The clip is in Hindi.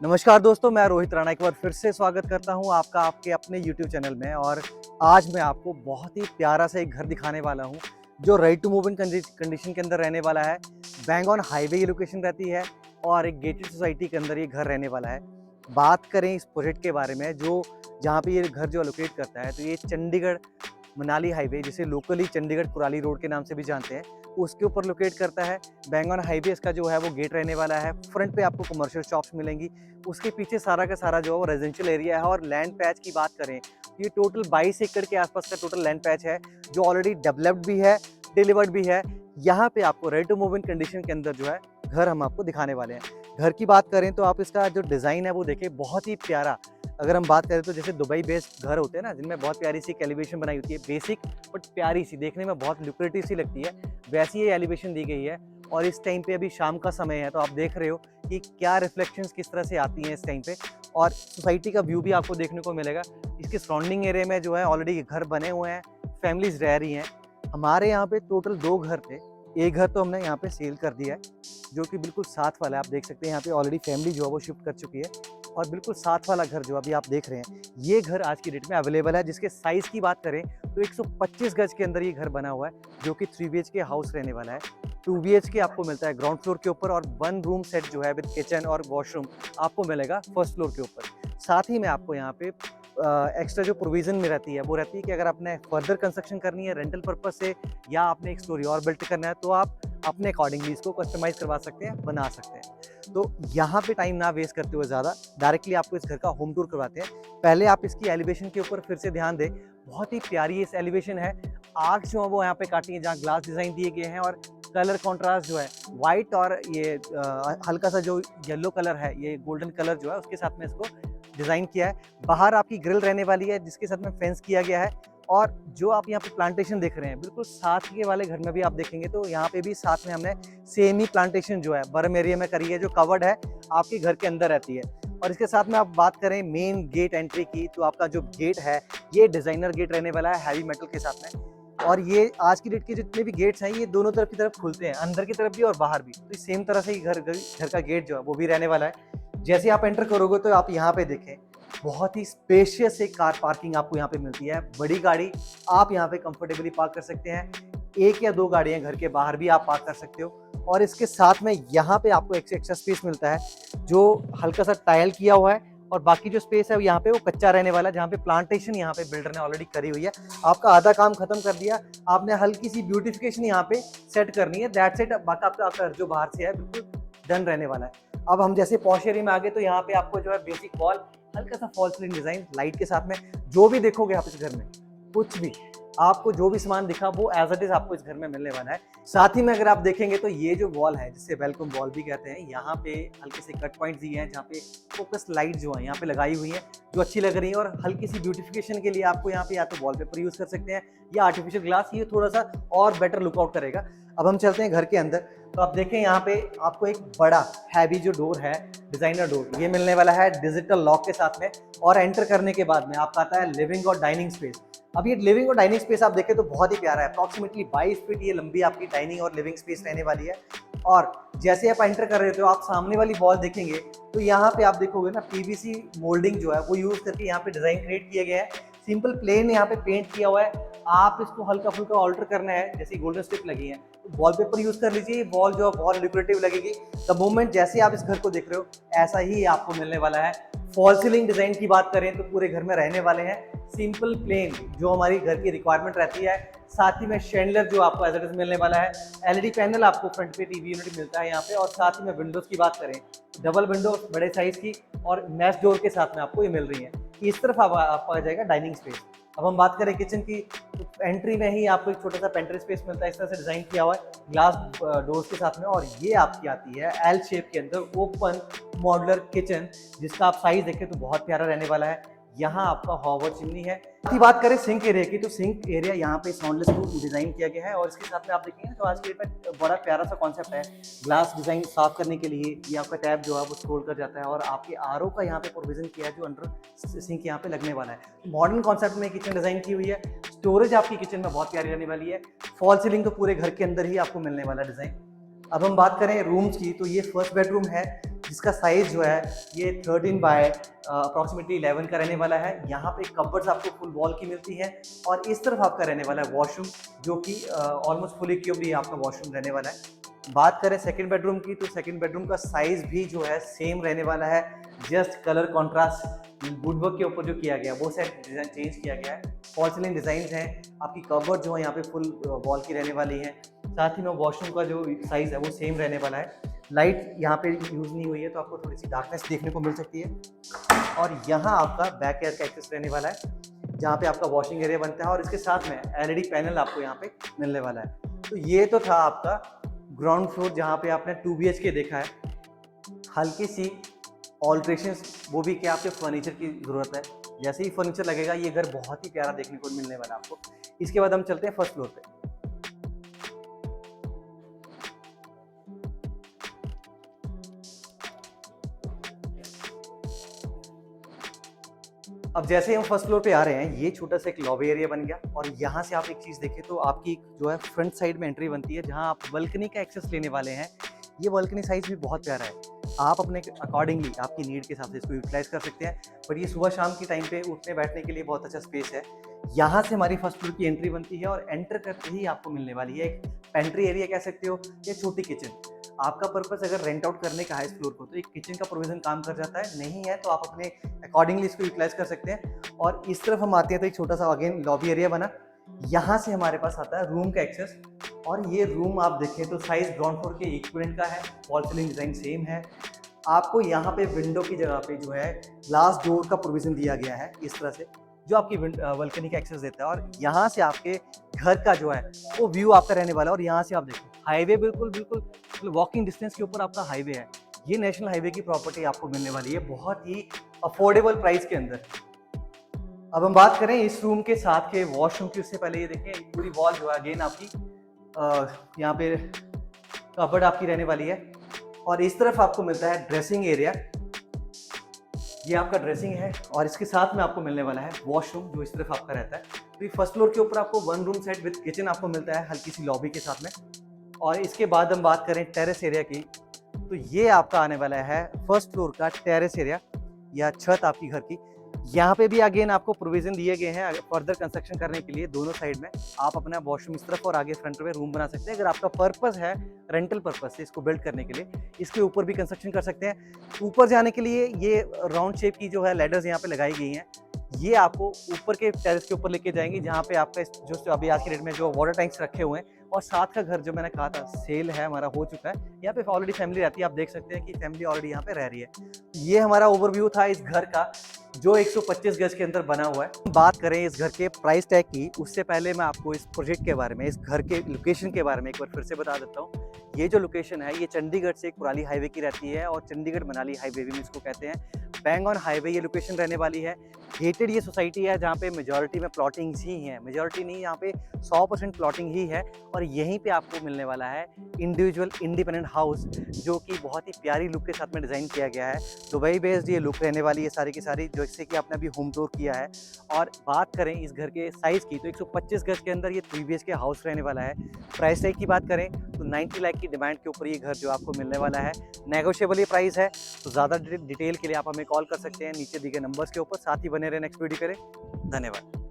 नमस्कार दोस्तों, मैं रोहित राणा एक बार फिर से स्वागत करता हूं आपका आपके अपने YouTube चैनल में। और आज मैं आपको बहुत ही प्यारा सा एक घर दिखाने वाला हूं जो ready to move in condition के अंदर रहने वाला है। बैंग ऑन हाईवे की लोकेशन रहती है और एक गेटेड सोसाइटी के अंदर ये घर रहने वाला है। बात करें इस प्रोजेक्ट के बारे में, जो जहाँ पे ये घर जो लोकेट करता है, तो ये चंडीगढ़ मनाली हाईवे, जिसे लोकली चंडीगढ़ कुराली रोड के नाम से भी जानते हैं, उसके ऊपर लोकेट करता है। बैंग ऑन हाईवे इसका जो है वो गेट रहने वाला है। फ्रंट पे आपको कमर्शियल शॉप्स मिलेंगी, उसके पीछे सारा का सारा जो है वो रेजिडेंशियल एरिया है। और लैंड पैच की बात करें, ये टोटल 22 एकड़ के आसपास का टोटल लैंड पैच है, जो ऑलरेडी डेवलप्ड भी है, डिलीवर्ड भी है। यहाँ पे आपको ready to move in condition के अंदर जो है घर हम आपको दिखाने वाले हैं। घर की बात करें तो आप इसका जो डिज़ाइन है वो देखिए, बहुत ही प्यारा। अगर हम बात करें तो जैसे दुबई बेस्ड घर होते हैं ना, जिनमें बहुत प्यारी सी एलिवेशन बनाई होती है, बेसिक बट प्यारी सी, देखने में बहुत लुक्रेटिव सी लगती है, वैसी ये एलिवेशन दी गई है। और इस टाइम पे अभी शाम का समय है, तो आप देख रहे हो कि क्या रिफ्लेक्शंस किस तरह से आती हैं इस टाइम पे। और सोसाइटी का व्यू भी आपको देखने को मिलेगा। इसके सराउंडिंग एरिया में जो है ऑलरेडी घर बने हुए हैं, फैमिलीज रह रही हैं। हमारे यहाँ पे टोटल 2 घर थे, एक घर तो हमने यहाँ पे सेल कर दिया है, जो कि बिल्कुल साथ वाला है। आप देख सकते हैं यहाँ पे ऑलरेडी फैमिली जो है वो शिफ्ट कर चुकी है। और बिल्कुल साथ वाला घर जो अभी आप देख रहे हैं, ये घर आज की डेट में अवेलेबल है। जिसके साइज़ की बात करें तो 125 गज के अंदर ये घर बना हुआ है, जो कि 3 BHK हाउस रहने वाला है। 2 BHK आपको मिलता है ग्राउंड फ्लोर के ऊपर, और 1 रूम सेट जो है विद किचन और वॉशरूम आपको मिलेगा फर्स्ट फ्लोर के ऊपर। साथ ही में आपको यहाँ पे एक्स्ट्रा जो प्रोविज़न में रहती है वो रहती है कि अगर आपने फर्दर कंस्ट्रक्शन करनी है रेंटल पर्पज से, या आपने एक स्टोरी और बिल्ट करना है, तो आप अपने अकॉर्डिंगली इसको कस्टमाइज़ करवा सकते हैं, बना सकते हैं। तो यहाँ पे टाइम ना वेस्ट करते हुए ज़्यादा डायरेक्टली आपको इस घर का होम टूर करवाते हैं। पहले आप इसकी एलिवेशन के ऊपर फिर से ध्यान दें, बहुत ही प्यारी इस एलिवेशन है। आर्च जो है वो यहाँ पे काटी है, जहाँ ग्लास डिज़ाइन दिए गए हैं, और कलर कॉन्ट्रास्ट जो है वाइट और ये हल्का सा जो येलो कलर है, ये गोल्डन कलर जो है उसके साथ में इसको डिज़ाइन किया है। बाहर आपकी ग्रिल रहने वाली है, जिसके साथ में फेंस किया गया है। और जो आप यहाँ पे प्लांटेशन देख रहे हैं, बिल्कुल साथ के वाले घर में भी आप देखेंगे तो यहाँ पे भी साथ में हमने सेम ही प्लांटेशन जो है बर्म एरिया में करी है, जो कवर्ड है, आपके घर के अंदर रहती है। और इसके साथ में आप बात करें मेन गेट एंट्री की, तो आपका जो गेट है ये डिज़ाइनर गेट रहने वाला है, हैवी मेटल के साथ में। और ये आज की डेट के जितने भी गेट्स हैं, ये दोनों तरफ की तरफ खुलते हैं, अंदर की तरफ भी और बाहर भी। तो सेम तरह से ही घर का गेट जो है वो भी रहने वाला है। जैसे आप एंटर करोगे तो आप यहाँ पे देखें, बहुत ही स्पेशियस एक कार पार्किंग आपको यहाँ पे मिलती है। बड़ी गाड़ी आप यहाँ पे कंफर्टेबली पार्क कर सकते हैं, 1 या 2 गाड़ियाँ घर के बाहर भी आप पार्क कर सकते हो। और इसके साथ में यहाँ पे आपको एक एक्स्ट्रा स्पेस मिलता है, जो हल्का सा टाइल किया हुआ है, और बाकी जो स्पेस है यहाँ पे वो कच्चा रहने वाला है, जहाँ पे प्लांटेशन यहाँ पे बिल्डर ने ऑलरेडी करी हुई है। आपका आधा काम खत्म कर दिया, आपने हल्की सी ब्यूटिफिकेशन यहाँ पे सेट करनी है, दैट्स इट। बाकी आपका घर जो बाहर से है बिल्कुल डन रहने वाला है। अब हम जैसे पॉश एरिया में आ गए, तो यहाँ पे आपको जो है बेसिक वॉल, हल्का सा फॉल सीलिंग डिजाइन लाइट के साथ में, जो भी देखोगे आप इस घर में, कुछ भी आपको जो भी सामान दिखा वो एज इट इज आपको इस घर में मिलने वाला है। साथ ही में अगर आप देखेंगे तो ये जो वॉल है, जिसे वेलकम वॉल भी कहते हैं, यहाँ पे हल्के से कट पॉइंट्स दिए हैं, जहाँ पे फोकस लाइट जो है यहाँ पे लगाई हुई है, जो अच्छी लग रही है। और हल्की सी ब्यूटिफिकेशन के लिए आपको यहाँ पे या तो वॉलपेपर यूज कर सकते हैं, या आर्टिफिशियल ग्लास, ये थोड़ा सा और बेटर लुकआउट करेगा। अब हम चलते हैं घर के अंदर, तो आप देखें यहाँ पे आपको एक बड़ा हैवी जो डोर है, डिजाइनर डोर, ये मिलने वाला है डिजिटल लॉक के साथ में। और एंटर करने के बाद में आपका आता है लिविंग और डाइनिंग स्पेस। अब ये लिविंग और डाइनिंग स्पेस आप देखें तो बहुत ही प्यारा है, अप्रॉक्सीमेटली 22 फीट ये लंबी आपकी डाइनिंग और लिविंग स्पेस रहने वाली है। और जैसे आप एंटर कर रहे हो, आप सामने वाली वॉल देखेंगे तो यहाँ पे आप देखोगे ना, PVC मोल्डिंग जो है वो यूज करके यहाँ पे डिजाइन क्रिएट किया गया है। सिंपल प्लेन यहाँ पे पेंट किया हुआ है। आप इसको हल्का फुल्का ऑल्टर करना है, जैसे गोल्डन स्ट्रिप लगी है, वॉलपेपर यूज कर लीजिए, वॉल जो बहुत डेकोरेटिव लगेगी। द मोमेंट जैसे आप इस घर को देख रहे हो, ऐसा ही आपको मिलने वाला है। फॉल सीलिंग डिजाइन की बात करें तो पूरे घर में रहने वाले हैं सिंपल प्लेन, जो हमारी घर की रिक्वायरमेंट रहती है। साथ ही में शैंडलर जो आपको एज इट इज मिलने वाला है। LED पैनल आपको फ्रंट पे TV यूनिट मिलता है यहाँ पे। और साथ ही में विंडोज की बात करें, डबल विंडो बड़े साइज की, और मैश डोर के साथ में आपको ये मिल रही है। इस तरफ आपको आ जाएगा डाइनिंग स्पेस। अब हम बात करें किचन की, तो एंट्री में ही आपको एक छोटा सा पेंट्री स्पेस मिलता है, इस तरह से डिजाइन किया हुआ है ग्लास डोर्स के साथ में। और ये आपकी आती है L शेप के अंदर ओपन मॉड्यूलर किचन, जिसका आप साइज देखें तो बहुत प्यारा रहने वाला है। यहाँ आपका हॉवर चिमनी है। बात करें सिंक एरिया की, तो सिंक एरिया यहाँ पे साउंडलेस प्रूफ डिजाइन किया गया है। और इसके साथ में आप देखेंगे तो आज के डेट में बड़ा प्यारा सा कॉन्सेप्ट है, ग्लास डिजाइन साफ करने के लिए ये आपका टैब जो है वो स्क्रॉल कर जाता है, और आपके RO का यहाँ पे प्रोविजन किया है, जो अंडर सिंक यहाँ पे लगने वाला है। मॉडर्न कॉन्सेप्ट में किचन डिजाइन की हुई है। स्टोरेज आपकी किचन में बहुत प्यारी रहने वाली है। फॉल सीलिंग तो पूरे घर के अंदर ही आपको मिलने वाला डिजाइन। अब हम बात करें रूम्स की, तो ये फर्स्ट बेडरूम है, इसका साइज जो है ये 13 बाय अप्रॉक्सीमेटली 11 का रहने वाला है। यहाँ पे कबर्ड्स आपको फुल वॉल की मिलती है और इस तरफ आपका रहने वाला है वॉशरूम, जो कि ऑलमोस्ट फुल इक्विप्ड आपका वॉशरूम रहने वाला है। बात करें सेकंड बेडरूम की, तो सेकंड बेडरूम का साइज भी जो है सेम रहने वाला है। जस्ट कलर कॉन्ट्रास्ट वुडवर्क के ऊपर जो किया गया वो सेट डिजाइन चेंज किया गया है। फॉल सीलिंग डिजाइन है, आपकी कबर्ड जो है यहाँ पे फुल वॉल की रहने वाली है। साथ ही में वॉशरूम का जो साइज है वो सेम रहने वाला है। लाइट यहाँ पे यूज़ नहीं हुई है तो आपको थोड़ी सी डार्कनेस देखने को मिल सकती है। और यहाँ आपका बैक एयर का एक्सेस रहने वाला है, जहाँ पे आपका वॉशिंग एरिया बनता है और इसके साथ में एलईडी पैनल आपको यहाँ पे मिलने वाला है। तो ये तो था आपका ग्राउंड फ्लोर, जहाँ पे आपने 2 BHK देखा है। हल्की सी ऑल्ट्रेशंस, वो भी क्या आपके फर्नीचर की ज़रूरत है। जैसे ही फर्नीचर लगेगा ये घर बहुत ही प्यारा देखने को मिलने वाला है आपको। इसके बाद हम चलते हैं फर्स्ट फ्लोर पे। अब जैसे ही हम फर्स्ट फ्लोर पे आ रहे हैं, ये छोटा सा एक लॉबी एरिया बन गया और यहाँ से आप एक चीज़ देखें तो आपकी जो है फ्रंट साइड में एंट्री बनती है, जहाँ आप बालकनी का एक्सेस लेने वाले हैं। ये बालकनी साइज़ भी बहुत प्यारा है, आप अपने अकॉर्डिंगली आपकी नीड के हिसाब से इसको यूटिलाइज कर सकते हैं। बट ये सुबह शाम के टाइम पे उठने बैठने के लिए बहुत अच्छा स्पेस है। यहाँ से हमारी फर्स्ट फ्लोर की एंट्री बनती है और एंटर करते ही आपको मिलने वाली है एक पेंट्री एरिया कह सकते हो या छोटी किचन। आपका पर्पस अगर रेंट आउट करने का है इस फ्लोर को, तो एक किचन का प्रोविजन काम कर जाता है। नहीं है तो आप अपने अकॉर्डिंगली इसको यूटिलाइज कर सकते हैं। और इस तरफ हम आते हैं तो एक छोटा सा अगेन लॉबी एरिया बना। यहाँ से हमारे पास आता है रूम का एक्सेस और ये रूम आप देखें तो साइज ग्राउंड फ्लोर के इक्विवेलेंट का है। वॉल सीलिंग डिजाइन सेम है। आपको यहाँ पे विंडो की जगह पे जो है ग्लास डोर का प्रोविजन दिया गया है इस तरह से, जो आपकी बालकनी का एक्सेस देता है। और यहाँ से आपके घर का जो है वो व्यू आपका रहने वाला है। और यहाँ से आप देखो हाईवे बिल्कुल वॉकिंग डिस्टेंस के ऊपर आपका हाईवे है। ये नेशनल हाईवे की प्रॉपर्टी आपको मिलने वाली है बहुत ही अफोर्डेबल प्राइस के अंदर। अब हम बात करें इस रूम के साथ के वॉशरूम की, उससे पहले ये देखें पूरी वॉल जो है अगेन आपकी यहाँ पे कबर्ड आपकी रहने वाली है। और इस तरफ आपको मिलता है ड्रेसिंग एरिया, ये आपका ड्रेसिंग है और इसके साथ में आपको मिलने वाला है वॉशरूम जो इस तरफ आपका रहता है। तो ये फर्स्ट फ्लोर के ऊपर आपको 1 रूम सेट विद किचन आपको मिलता है, हल्की सी लॉबी के साथ में। और इसके बाद हम बात करें टेरेस एरिया की, तो ये आपका आने वाला है फर्स्ट फ्लोर का टेरेस एरिया या छत आपकी घर की। यहाँ पे भी अगेन आपको प्रोविजन दिए गए हैं फर्दर कंस्ट्रक्शन करने के लिए। दोनों साइड में आप अपना वॉशरूम इस तरफ और आगे फ्रंट में रूम बना सकते हैं। अगर आपका पर्पस है रेंटल पर्पस से इसको बिल्ड करने के लिए, इसके ऊपर भी कंस्ट्रक्शन कर सकते हैं। ऊपर जाने के लिए ये राउंड शेप की जो है लैडर्स यहाँ पे लगाई गई हैं, ये आपको ऊपर के टेरेस के ऊपर लेके जाएंगी, जहाँ पे आपका जो अभी आज के डेट में जो वाटर टैंक्स रखे हुए हैं। और साथ का घर जो मैंने कहा था सेल है हमारा हो चुका है। यहाँ पे ऑलरेडी फैमिली रहती है, आप देख सकते हैं कि फैमिली ऑलरेडी यहाँ पे रह रही है। ये हमारा ओवरव्यू था इस घर का जो 125 गज के अंदर बना हुआ है। बात करें इस घर के प्राइस टैग की, उससे पहले मैं आपको इस प्रोजेक्ट के बारे में, इस घर के लोकेशन के बारे में एक बार फिर से बता देता हूँ। ये जो लोकेशन है ये चंडीगढ़ से एक पुरानी हाईवे की रहती है और चंडीगढ़ मनाली हाईवे भी इसको कहते हैं। बैंग ऑन हाईवे ये लोकेशन रहने वाली है। गेटेड ये सोसाइटी है जहाँ पे मेजॉरिटी में प्लॉटिंग्स ही हैं, मेजॉरिटी नहीं, यहाँ पे 100% प्लॉटिंग ही है। और यहीं पे आपको मिलने वाला है इंडिविजुअल इंडिपेंडेंट हाउस, जो कि बहुत ही प्यारी लुक के साथ में डिज़ाइन किया गया है। दुबई बेस्ड ये लुक रहने वाली है सारी की सारी, जैसे कि आपने अभी होम टूर किया है। और बात करें इस घर के साइज़ की, तो 125 गज के अंदर ये 3 BHK हाउस रहने वाला है। प्राइस टैग की बात करें तो 90 लाख की डिमांड के ऊपर ये घर जो आपको मिलने वाला है। नेगोशिएबल ये प्राइस है, तो ज़्यादा डिटेल के लिए आप हमें कॉल कर सकते हैं नीचे दिए गए नंबर्स के ऊपर। साथ ही बने रहे नेक्स्ट वीडियो करें। धन्यवाद।